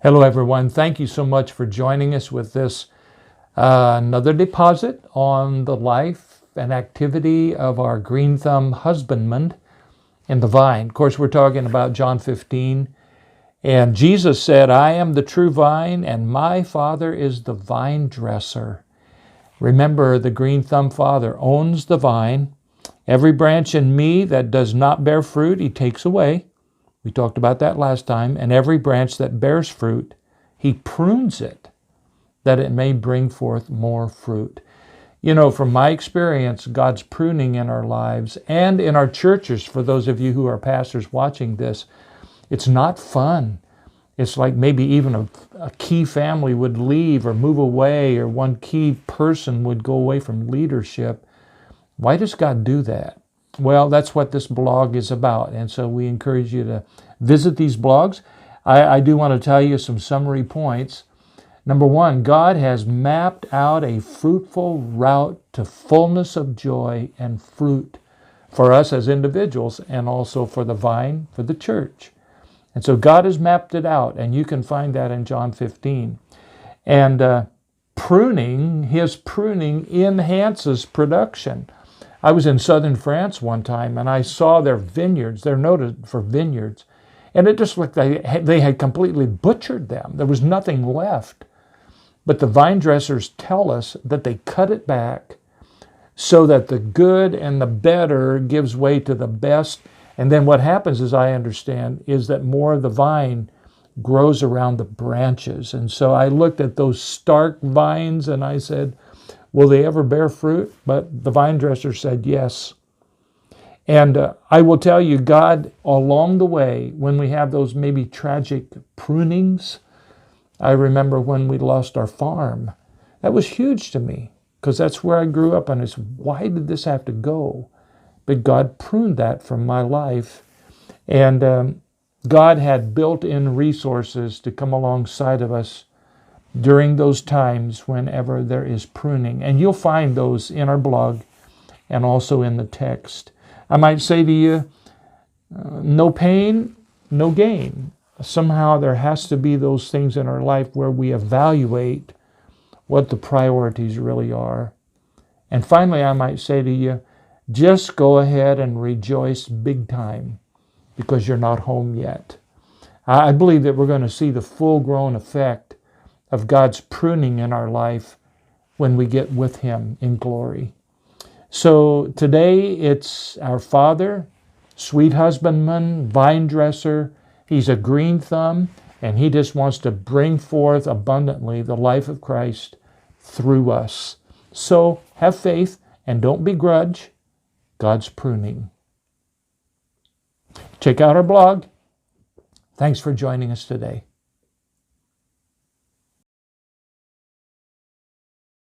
Hello, everyone. Thank you so much for joining us with this another deposit on the life and activity of our green thumb husbandman in the vine. Of course, we're talking about John 15. And Jesus said, "I am the true vine, and my Father is the vine dresser." Remember, the green thumb Father owns the vine. Every branch in me that does not bear fruit, he takes away. We talked about that last time. And every branch that bears fruit, he prunes it, that it may bring forth more fruit. You know, from my experience, God's pruning in our lives and in our churches, for those of you who are pastors watching this, it's not fun. It's like maybe even a key family would leave or move away, or one key person would go away from leadership. Why does God do that? Well, that's what this blog is about. And so we encourage you to visit these blogs. I do want to tell you some summary points. Number one, God has mapped out a fruitful route to fullness of joy and fruit for us as individuals, and also for the vine, for the church. And so God has mapped it out, and you can find that in John 15. And pruning, his pruning enhances production. I was in southern France one time, and I saw their vineyards. They're noted for vineyards. And it just looked like they had completely butchered them. There was nothing left. But the vine dressers tell us that they cut it back so that the good and the better gives way to the best. And then what happens, as I understand, is that more of the vine grows around the branches. And so I looked at those stark vines and I said, will they ever bear fruit? But the vine dresser said yes. And I will tell you, God, along the way, when we have those maybe tragic prunings, I remember when we lost our farm. That was huge to me, because that's where I grew up, and it's, why did this have to go? But God pruned that from my life. And God had built-in resources to come alongside of us during those times whenever there is pruning. And you'll find those in our blog and also in the text. I might say to you, no pain, no gain. Somehow there has to be those things in our life where we evaluate what the priorities really are. And finally, I might say to you, just go ahead and rejoice big time, because you're not home yet. I believe that we're going to see the full-grown effect of God's pruning in our life when we get with him in glory. So today it's our Father, sweet husbandman, vine dresser. He's a green thumb, and he just wants to bring forth abundantly the life of Christ through us. So have faith and don't begrudge God's pruning. Check out our blog. Thanks for joining us today.